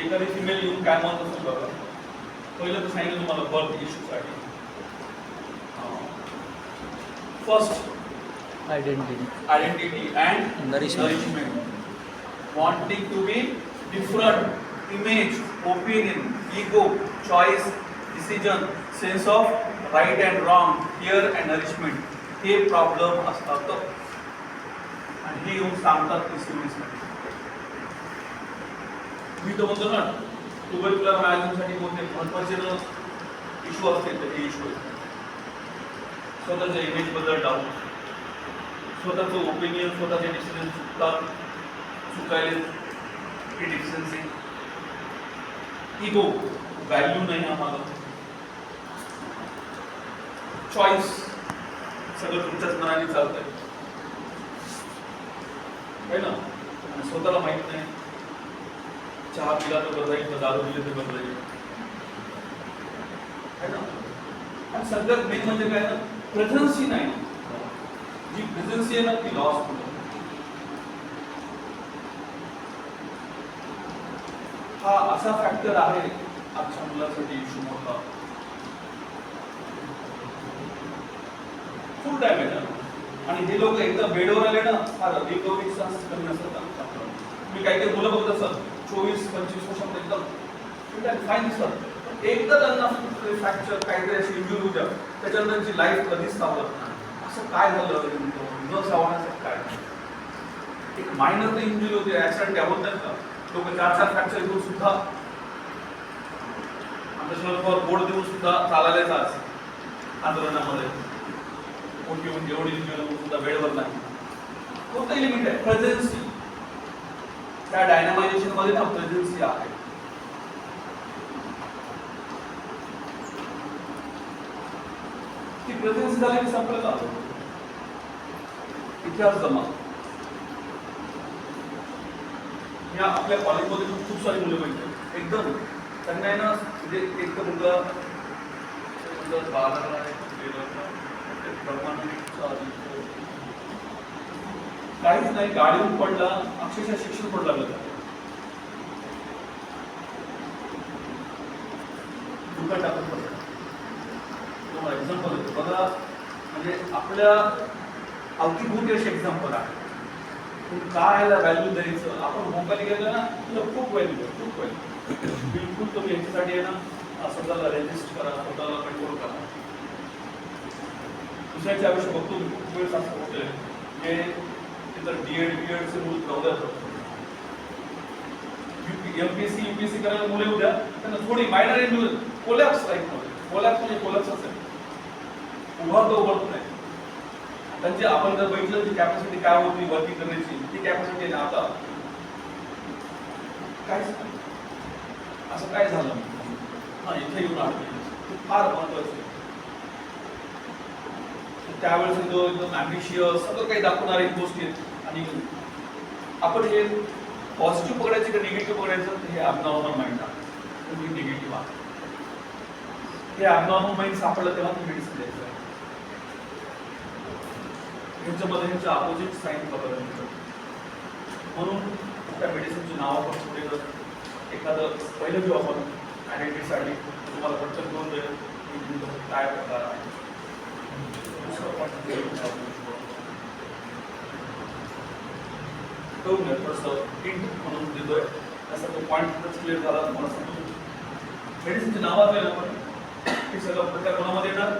एखादी फिमेल येऊन काय म्हणत असेल बघा. पहिलं तर सांगितलं तुम्हाला बर्थ इश्यूसाठी. First identity and nourishment. wanting to be different, image, opinion, ego, choice, decision, sense of right and wrong, fear and nourishment. हे प्रॉब्लेम असतात आणि हे येऊन सांगतात PCODs मध्ये. मी तर म्हणतो ना ट्युबरक्युलर मॅनेजमेंटसाठी कोणते महत्त्वाचे इश्यू असतील तर हे इश्यू आहेत. स्वतःच्या इमेज बद्दल डाऊट, स्वतःचं ओपिनियन, स्वतःचे डिसिजन चुकायले ही डिफिशियन्सी, इगो व्हॅल्यू नाही आम्हाला, चॉईस सगळं तुमच्याच मनाने चालतंय है ना, आणि स्वतःला माहित नाही चहा पिला तर बदलायचं, दारू पिले तर बदलायचं है ना. आणि सगळ्यात मेन म्हणजे काय ना, प्रेझन्सी नाही. जी प्रेझन्सी आहे ना ती लॉस होते. हा असा फॅक्टर आहे आजच्या मुलासाठी इश्यू मोठा. फुल टाइम आहे ना, आणि हे लोक एकदा बेडवर आले ना फार रिकव्हरी चान्सेस कमी असतात. मी काही काही मुलं बघत असतात 24-25 वर्षामध्ये एकदम फाईन दिसतात, एकदा त्यांना फ्रॅक्चर काहीतरी अशी इंजुरी होत्या, त्याच्यानंतर त्यांची लाईफ कधीच सावरत नाही. असं काय झालं न सावरण्यासाठी काय? एक मायनर तर इंजुरी होती, ऍक्सिडेंट होतात का लोक 4-4 फ्रॅक्चर घेऊन सुद्धा आमच्या शहरावर बोर्ड देऊन सुद्धा चालायलाच आज आंदोलनामध्ये मोठी म्हणजे एवढी इंजुरी सुद्धा बेडवर नाही. कोणतंही लिमिट आहे. प्रेझेन्सी, त्या डायनामायझेशन मध्ये ना प्रेझेन्सी आहे. ती प्रेझेन्सी झाली की संपलं का? इतिहास जमा. या आपल्या कॉलेजमध्ये खूप सारी मुलं मिळतात एकदम त्यांना ना, म्हणजे एक मुलगा 12 काहीच नाही, गाडीहून पडला, अक्षरशः शिक्षण पडला गेला. दुकान टाकून पडला. तुम्हाला एक्झाम्पल होतो बघा, म्हणजे आपल्या अवतीभोवती असे एक्झाम्पल आहे. काय याला व्हॅल्यू द्यायचं, आपण मोबाईल गेला ना तुला खूप व्हॅल्यू आहे, खूप व्हॅल्यू. बिलकुल तुम्ही याच्यासाठी आहे ना स्वतःला रेजिस्ट करा, स्वतःला कंट्रोल करा. दुसऱ्याचे आयुष्य बघतो खूप वेळेस असं होतंय जे तिथं डीएड बीएडचे रूल ठेवलं एमपीएससी यूपीएससी करायला मुले उद्या त्यांना थोडी मायनर मिळेल कोलॅप्स लाईफमध्ये कोलॅप्स म्हणजे कोलॅप्स असेल उभा तो उभत नाही त्यांची आपण जर बघितलं ती कॅपॅसिटी काय होती वर्किंग करण्याची ती कॅपॅसिटी आहे ना आता काय असं काय झालं हा इथे येऊन आले फार महत्वाचं आहे त्यावेळेस जो एकदम ॲम्बिशियस सगळं काही दाखवणारे गोष्टी आहेत आणि आपण हे पॉझिटिव्ह पकडायचं का निगेटिव्ह पकडायचं हे ॲबनॉर्मल माइंड आहे तुम्ही निगेटिव्ह आहे हे ॲबनॉर्मल माइंड सापडलं तेव्हा तुम्ही मेडिसिन द्यायचं आहे ह्यांच्यामध्ये ह्यांच्या अपोजिट साईन बघायला मिळतं म्हणून त्या मेडिसिनची नाव आपण पुढे जर एखादं पहिलं घेऊ आपण आयडेंटिटीसाठी तुम्हाला पटकन करून देईल काय प्रकार आहे थोडंसं हिंट म्हणून देतोय असं तो पॉईंट क्लिअर झाला तुम्हाला सांगतो मेडिसिनचे नाव आहे आपण हे सगळं प्रकार कोणामध्ये येणार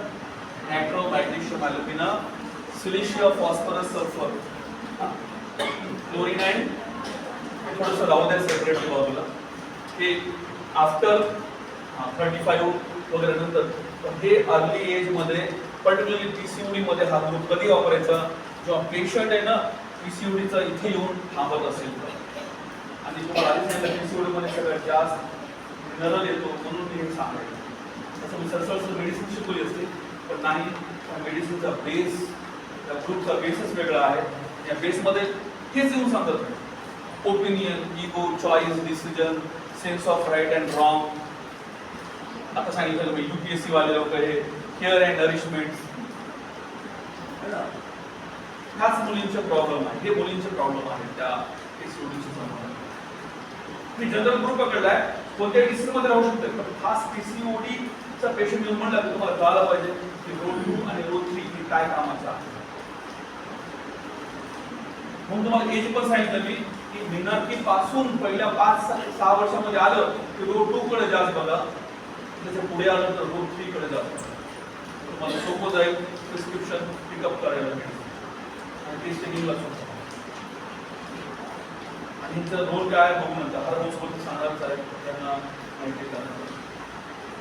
nitro magnesium alumina silicium phosphorus sulphur chlorine and थोडंसं राहू द्या सेपरेटली बाजूला हे आफ्टर 35 वगैरे नंतर हे अर्ली एज मध्ये पर्टिक्युलरली पीसीओडी मध्ये हा ग्रुप कधी वापरायचा जेव्हा पेशंट आहे ना पीसीओडीचा इथे येऊन थांबत असेल तर आणि तुम्हाला आधी सांगितलं पीसीओडी मध्ये सगळ्यात जास्त मिनरल येतो म्हणून मी हे सांगायचं तसं मी सरसर मेडिसिन शिकवली असते पण नाही मेडिसिनचा बेस त्या ग्रुपचा बेसच वेगळा आहे या बेसमध्ये हेच येऊन सांगत नाही opinion ego choice decision sense of right and wrong आता सांगितलं मी यूपीएससी वाले लोक हे केअर अँड नरिशमेंट हाच मुलींचे प्रॉब्लेम आहे हे मुलींचे प्रॉब्लेम आहे त्या पीसीओडीचे संबंध मी जनरल ग्रुप पकडलाय कोणत्या डिसीज मध्ये राहू शकते पण खास पीसीओडीचा पेशंट येऊन म्हणला की तुम्हाला कळायला पाहिजे की रो 2 आणि रो 3 हे काय कामाचं आहे म्हणून तुम्हाला एज पण सांगितलं मी की मिनारकी पासून पहिल्या 5-6 वर्षामध्ये आलं की रो 2 कडे जास्त बघा त्याच्या पुढे आलं तर रो 3 कडे जास्त तुम्हाला सोपं जाईल प्रिस्क्रिप्शन पिकअप करायला मिळेल आणि टेस्टिंगला सोपं आणि हिचा रोल काय बघू नंतर हर रोज कोणती सांगणारच आहे त्यांना माहिती करणार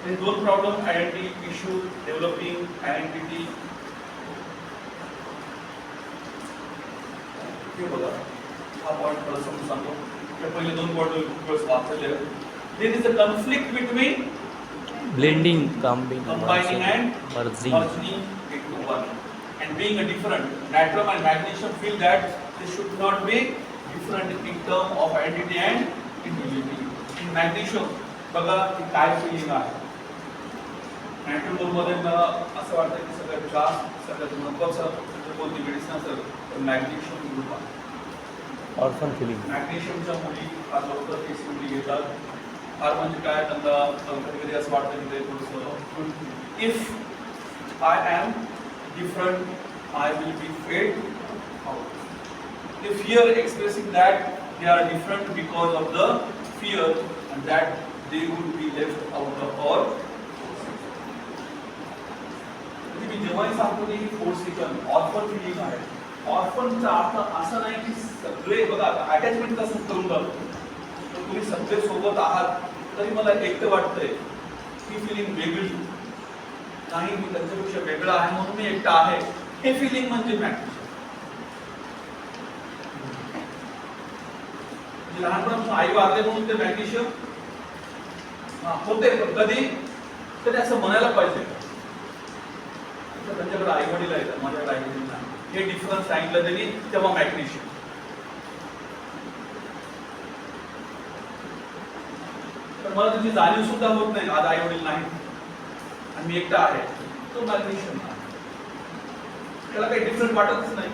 हे दोन problem identity issue developing identity हे बघा हा पॉईंट मला समजून सांगतो त्या पहिले दोन पॉईंट खूप वेळेस वाचलेले there is a conflict between blending combining and merging into one and being a different natrium and magnesium feel that they should not be different in term of identity and individuality in magnesium बघा की काय feeling आहे नायट्रोम मध्ये मला असं वाटतं की सगळ्यात जास्त सगळ्यात महत्त्वाचं कोणती मेडिसिन असेल तर मॅग्नेशियम ग्रुप आहे orphan feeling मॅग्नेशियमच्या मुली आज लवकर पीसीओडी घेतात फार म्हणजे काय त्यांना कधी कधी असं वाटतं की ते थोडंसं if I am different I will be fade out the fear expressing that they are different because of the fear and that they would be left out of all मी जेव्हाही सांगतो की फोर्स सिकन ऑर्फन फिलिंग आहे ऑर्फनचा अर्थ असं नाही की सगळे बघा अटॅचमेंट कसं करून जातो तुम्ही सगळे सोबत आहात तरी मला एकटं वाटतंय ही फिलिंग वेगळी नाही मी त्यांच्यापेक्षा वेगळा आहे म्हणून मी एकटा आहे हे फिलिंग म्हणजे मॅग्नेशियम लहानपणापासून आई वागले म्हणून ते मॅग्नेशियम होते पण कधी तरी असं म्हणायला पाहिजे त्यांच्याकडे आई वडील आहेत माझ्याकडे आई वडील नाही हे डिफरन्स सांगितलं त्यांनी तेव्हा मॅग्नेशियम तर मला त्याची जाणीव सुद्धा होत नाही आज आई वडील नाही आणि मी एकटा आहे तो मॅग्नेशियम त्याला काही डिफरंट वाटतच नाही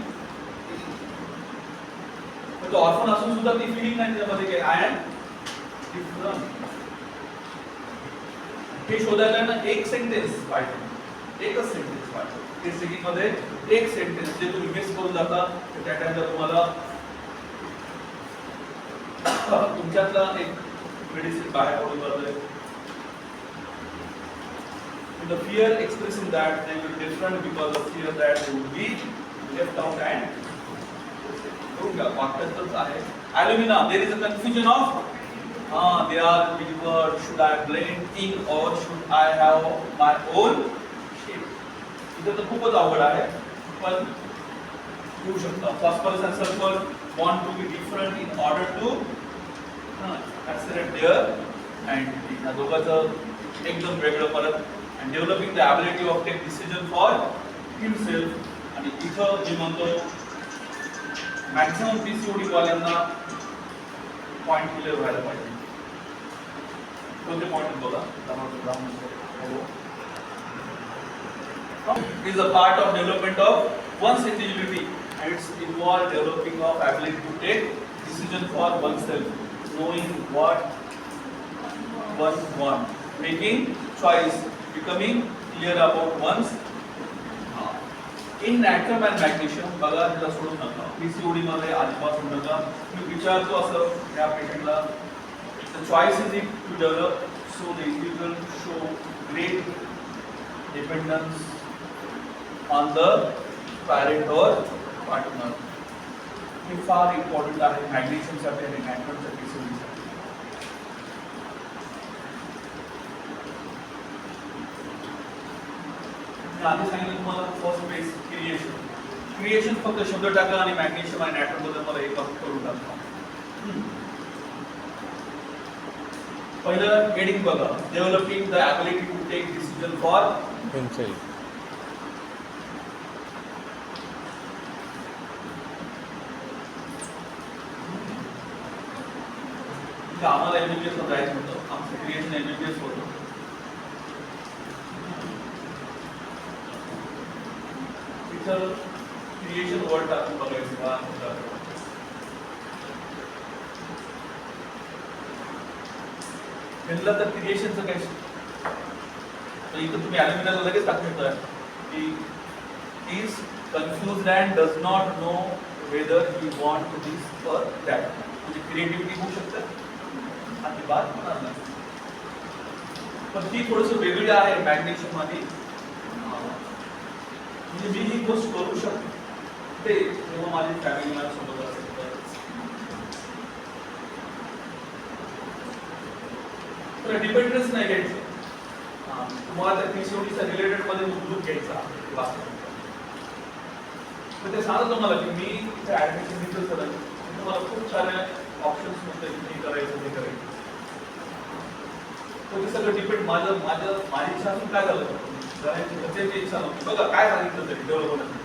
तो ऑर्फन असून सुद्धा ती फिलिंग नाही त्याच्यामध्ये की आय एम डिफरंट हे शोधायला ना एक सेंटेन्स पाहिजे एकच सेंटेन्स पाहिजे टेस्टिंग मध्ये एक सेंटेन्स जे तुम्ही मिस करून जाता त्या टाइमला तुम्हाला तुमच्यातला एक मेडिसिन बाहेर पडून जातंय The fear expressed in that they will be different because of fear that they will be left out and वाक्यातच आहे. Alumina, there is a confusion of they are delivered, should I blend ink or should I have my own shape? इथे तर खूपच अवघड आहे पण होऊ शकतं. Phosphorus and sulfur want to be different in order to accelerate their identity. या दोघांचं एकदम वेगळं परत and developing the ability of take decision for himself. आणि इथं जे म्हणतो मॅक्सिमम पीसीओडी वाल्यांना पॉइंट क्लिअर व्हायला पाहिजे. कोणते पॉइंट बघा. It is a part of development of one's intelligence and it's involved developing of ability to take decision for oneself, knowing what one want, making choice, becoming clear about one's in natrium and magnesium. बघा त्याला सोडू नका. PCOD मध्ये आधीपासून नका. मी विचारतो असं या पेशंटला the choice is to develop so the individual show great dependence on the parent or partner. हे फार इम्पॉर्टंट आहे मॅग्नेशियम साठी आणि नायट्रोजन साठी. आधी सांगितलं तुम्हाला फर्स्ट बेस क्रिएशन फक्त शब्द टाका आणि मॅग्नेशियम आणि नायट्रोजन बद्दल मला एक करून टाका. पहिलं हेडिंग बघा. Developing the ability to take decision for himself. आम्हाला एमबीबीएस ला जायचं होतं. आमचं क्रिएशन एमबीबीएस होतं. तिथं क्रिएशन वर्ड टाकून बघायचं का म्हणलं तर क्रिएशनचं काय तर इथं तुम्ही ॲल्युमिनियमला लगेच टाकू शकता की is confused and does not know whether he want to this for that. म्हणजे क्रिएटिव्हिटी होऊ शकते आणि बात होणार नाही. पण ती थोडंसं वेगळी आहे मॅग्नेशियम मध्ये. म्हणजे मी ही गोष्ट करू शकते तेव्हा माझी फॅमिली माझ्यासोबत असेल तर डिपेंडन्स नाही घ्यायचं. तुम्हाला त्या पीसीओडीच्या रिलेटेड मध्ये ग्रुप घ्यायचा तर ते सांगत तुम्हाला की मी इथे ऍडमिशन घेतलं सर तुम्हाला खूप सारे ऑप्शन्स होते हे करायचं ते करायचं. तर ते सगळं डिपेंड माझी इच्छा असून काय झालं त्याची इच्छा नव्हती. बघा काय सांगितलं तरी डेव्हलपमेंट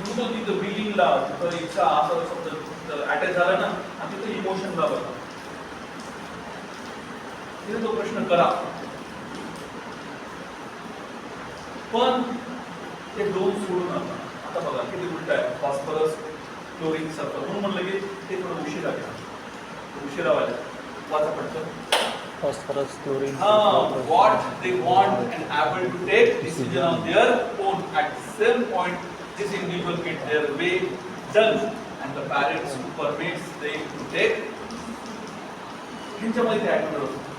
तिथं बिलिंगला तिथं इच्छा असं समजा अटॅच झाला ना आणि तिथं इमोशनला बघा तिथे तो प्रश्न करा. पण ते दोन सोडू नका. आता बघा किती उलट आहे. फॉस्फरस क्लोरीन सल्फर म्हणून म्हणलं की ते थोडं उशिरा घ्या. उशिरा व्हायला वाचा पडतं. Phosphorus, chlorine. What they want and able to take decision on their own at same point. This individual get their way done, and the parents who permits them to take. ह्यांच्यामध्ये ते ऍक्टर होतं.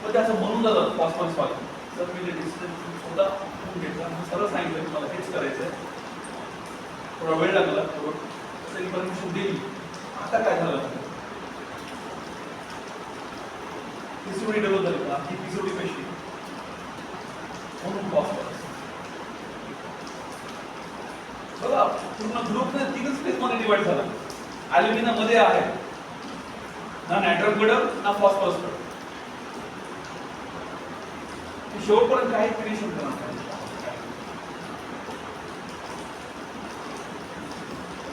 पण त्याचं म्हणून झालं phosphorus वाले तर मी decision स्वतः घेतला. सरळ सांगितलं की मला हेच करायचंय. थोडा वेळ लागला तरी परमिशन दिली. आता काय झालं पीसीओडी डेव्हलप झाली का ही पीसीओडी कशी म्हणून फॉस्फरस बघा पूर्ण ग्रुप तीनच स्पेस मध्ये डिवाइड झाला. ॲल्युमिनियम मध्ये आहे ना नायट्रम कडं ना फॉस्फरस कडं. शेवटपर्यंत काही क्रिएशन करणार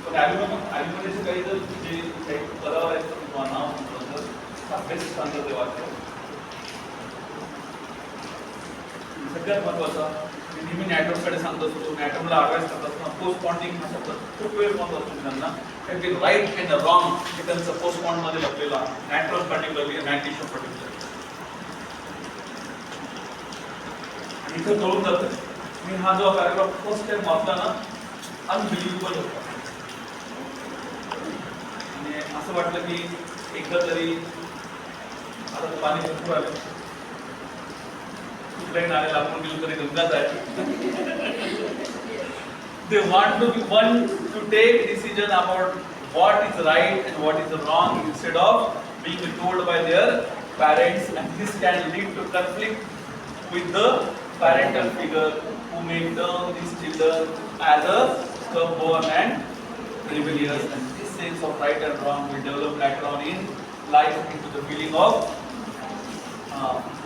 पण ॲल्युमिनियमचे काही जर जे काही कलर आहेत किंवा नाव म्हटलं तर बेस्ट सांगतात ते वाटतं. सगळ्यात महत्वाचा मी नेहमी नॅट्रोमकडे सांगत असतो. नॅट्रोमला अभ्यास करत असताना पोस्टमॉर्टिंग हा शब्द खूप वेळ महत्व असतो त्यांना कारण की राईट अँड रॉंग हे त्यांचं पोस्टमॉर्टम मध्ये लपलेलं आहे. नॅट्रोम पर्टिक्युलरली मॅग्नेशियम पर्टिक्युलरली इथं कळून जातं. मी हा जो पॅराग्राफ फर्स्ट टाइम वाचला ना अनबिलिव्हेबल होता आणि असं वाटलं की एकदा तरी आता पाणी भरपूर आलं, कुठल्याही नाल्याला आपण गेलो तरी गंगाच आहे. They want to take decision about what is right and what is wrong instead of being told by their parents, and this can lead to conflict with the parental figure who may turn these children as a stubborn and rebellious, and this sense of right and wrong will develop later on in life into the feeling of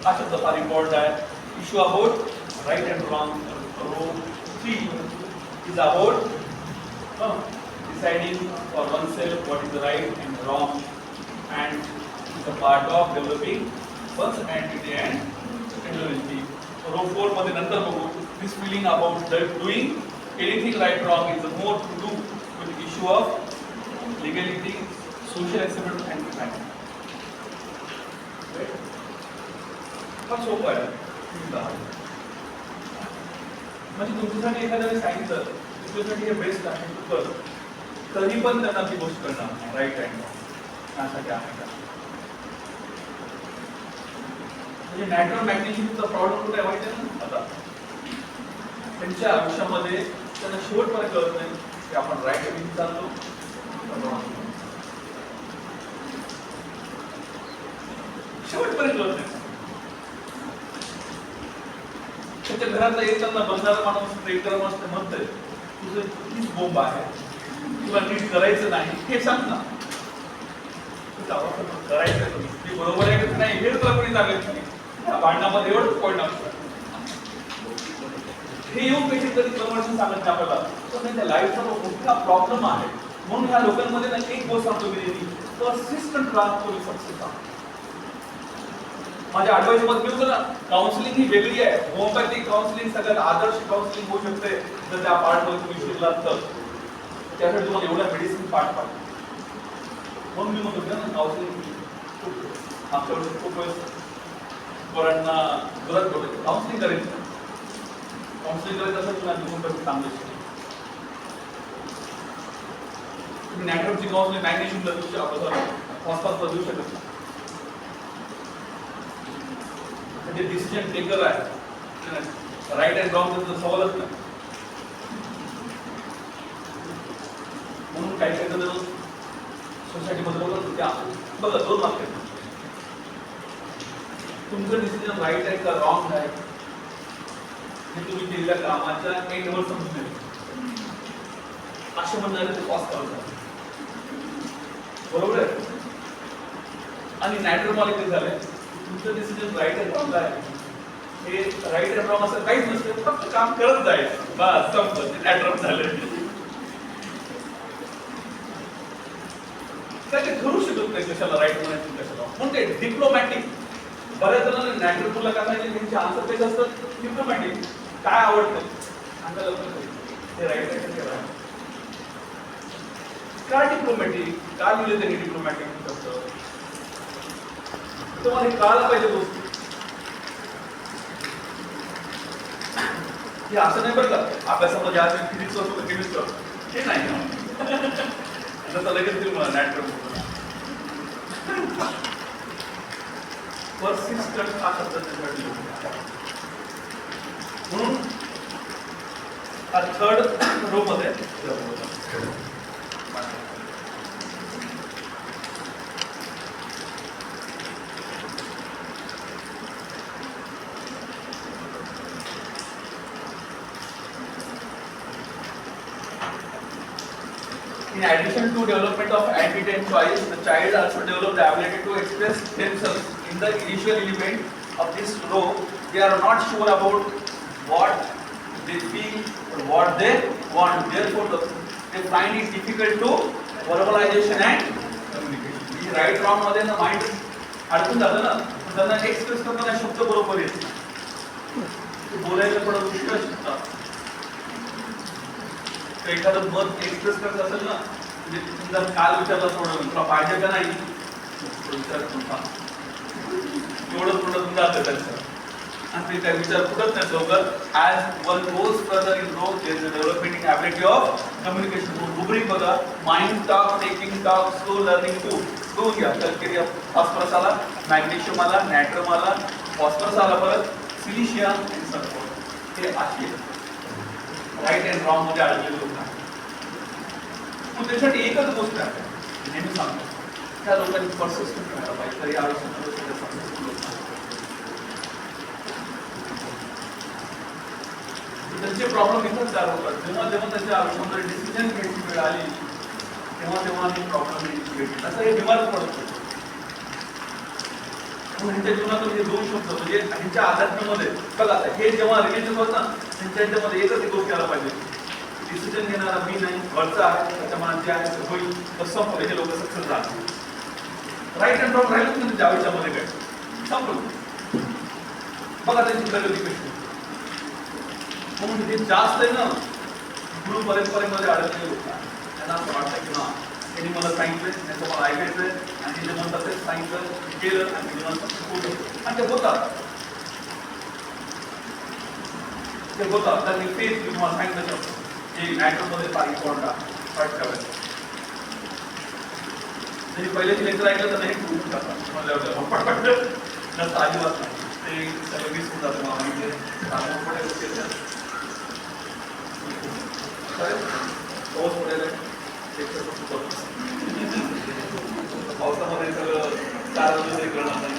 much of the report that issue about right and wrong. Row 3 is about deciding for oneself what is right and wrong, and is a part of developing one's identity and individuality. Row 4 मध्ये नंतर बघू. This feeling about doing anything right wrong is more to do with the issue of legality, social acceptance and family. हा सोपं आहे. म्हणजे तुमच्यासाठी एखाद्याने सांगितलं तुझ्यासाठी हे बेस्ट आहे तू कर, तरी पण त्यांना ती गोष्ट करणार राईट आहे त्यासाठी आहे का. म्हणजे नॅचरल मॅग्नेशियमचा प्रॉब्लेम कुठे माहिती आहे ना, आता त्यांच्या आयुष्यामध्ये त्यांना शेवटपर्यंत कळत नाही की आपण राईट वेने चाललो. शेवटपर्यंत कळत नाही. त्याच्या घरातला येताना बंधारा माणूस ट्रेकर माणूस म्हणतोय तुझं कितीच बोंब आहे, तुला नीट करायचं नाही हे सांग ना. करायचं ते बरोबर आहे की नाही हे तुला कोणी सांगायचं नाही. भांडणामध्ये एवढंच पॉईंट असतं. हे येऊन पेशंट कधी प्रमोशन सांगत नाही आपल्याला, तर त्यांच्या लाईफचा मोठा प्रॉब्लेम आहे. म्हणून ह्या लोकांमध्ये ना एक गोष्ट सांगतो मी, पर्सिस्टंट राहा तुम्ही सक्सेस आहात. माझ्या ॲडवाइस मध्ये मी ना काउन्सिलिंग ही वेगळी आहे. होमिओपॅथिक काउन्सिलिंग सगळ्यात आदर्श काउन्सिलिंग होऊ शकते जर त्या पार्टमध्ये तुम्ही शिकलात तर. त्यासाठी तुम्हाला एवढा मेडिसिन पार्ट पाहिजे. म्हणून मी म्हणतो ना काउन्सिलिंग आमच्या वेळेस खूप वेळेस पोरांना गरज पडते काउन्सिलिंग करायचं. काउन्सिलिंग करायचं असेल तुम्ही होमिओपॅथिक चांगलं शिकतो. तुम्ही नॅटवर्कची काउन्सिलिंग मॅग्नेशियमला देऊ शकता, फॉस्फरसला देऊ शकत नाही. म्हणजे डिसिजन टेकर आहे, राईट अँड रॉंग त्याचा सवालच नाही. म्हणून काही काही सोसायटीमध्ये बोलत त्या बघा 2 वाक्य, तुमचं डिसिजन राईट आहे का रॉंग आहे हे तुम्ही केलेल्या कामाच्या एंडवर समजून असे म्हणणारे ते पास करतात. बरोबर आहे. आणि नॅचरल मॉलिक्युल झाले तुमचं डिसिजन राईट अँड रॉंग आहे, हे राईट अँड रॉंग असं काहीच नसतं, फक्त काम करत जायचं बस संपलं. ते नॅचरल झालं काय ते ठरू शकत नाही कशाला राईट म्हणायचं कशाला. म्हणून ते डिप्लोमॅटिक बऱ्याच जणांना नॅचरल मुलं काय माहिती त्यांचे आन्सर पेज असतात डिप्लोमॅटिक. काय आवडतं सांगायला ते राईट आहे ते राईट. का डिप्लोमॅटिक का लिहिले त्यांनी डिप्लोमॅटिक असतं तुम्हाला हे कळायला पाहिजे गोष्टी. हे असं नाही बरं का अभ्यासामध्ये ज्या फिजिक्स होतो केमिस्ट्री हे नाही आता लगेच तुम्ही नॅचरल पर्सिस्टंट हा शब्द त्याच्यासाठी म्हणून थर्ड रो मध्ये in addition to development of identity and choice, the child also develop the ability to express themselves. In the initial element of this row, they are not sure about what they feel or what they want. Therefore, they find it difficult to verbalization and communication. He right wrong मध्ये ना mind अडकून जातं ना, त्यांना express करताना शब्द बरोबर येत नाही, बोलायला थोडं उशिरा शिकतात. एखादं मत एक्सप्रेस करत असेल ना, म्हणजे तुमचा काल विचारला थोडं तुला पाहिजे का नाही विचार एवढं थोडं जातं त्यांचं आणि ते काय विचार फुटत नाही लवकर. As one goes further in growth there is a development in ability of communication rubric बघा, mind talk, taking talk, slow learning too. बघून घ्या. कॅल्केरिया फॉस्फरस आला, मॅग्नेशियम आला, नॅट्रम आला, फॉस्फरस आला, परत सिलिशियम आणि सल्फर. हे असे राईट अँड रॉंग मध्ये अडकलेले लोक आहेत. मग त्यासाठी एकच गोष्ट आहे, नेहमी सांगतो, त्या लोकांनी पर्सिस्टंट राहायला पाहिजे. तरी आयुष्यामध्ये सक्सेसफुल होत नाही. त्यांचे प्रॉब्लेम इथंच तयार होतात. जेव्हा जेव्हा त्यांच्या आयुष्यामध्ये डिसिजन घ्यायची वेळ आली, तेव्हा तेव्हा हे प्रॉब्लेम येतील. असं हे बिमार पडतो. ह्यांच्या जीवनातून हे दोन शब्द म्हणजे ह्यांच्या आध्यात्मामध्ये बघा, हे जेव्हा रिलेशन होत ना, त्यांच्या ह्याच्यामध्ये एकच एक गोष्ट यायला पाहिजे, डिसिजन घेणारा मी नाही, वरचा आहे, त्याच्या मनात जे आहे ते होईल, तर संपलं. हे लोक सक्सेस झाले. राईट अँड रॉंग राहिलंच नाही त्यांच्या आयुष्यामध्ये काय, संपलं. बघा त्यांची प्रगती कशी. म्हणून हे जास्त आहे ना, गुरु परंपरेमध्ये अडकलेले लोक आहेत. त्यांना असं वाटतं की हा त्यांनी मला सांगितलं, त्यांचं मला ऐकायचंय, आणि ते म्हणतात तेच सांगितलं, केलं, आणि ते म्हणतात आणि ते होतात. ते होतात. तर मी फेस की तुम्हाला सांगितलं हे मॅटरमध्ये फार इम्पॉर्टंट पाठ करायचं. त्यांनी पहिल्याची लेक्चर ऐकलं तर नाही खूप टाकतात म्हणल्यावर नसतं अजिबात नाही. ते सगळं विसरून जातं. मला माहिती आहे मोठ्या गोष्टी आहेत. पाऊस पडायला पावसामध्ये सगळं चार वाजता कळणार नाही.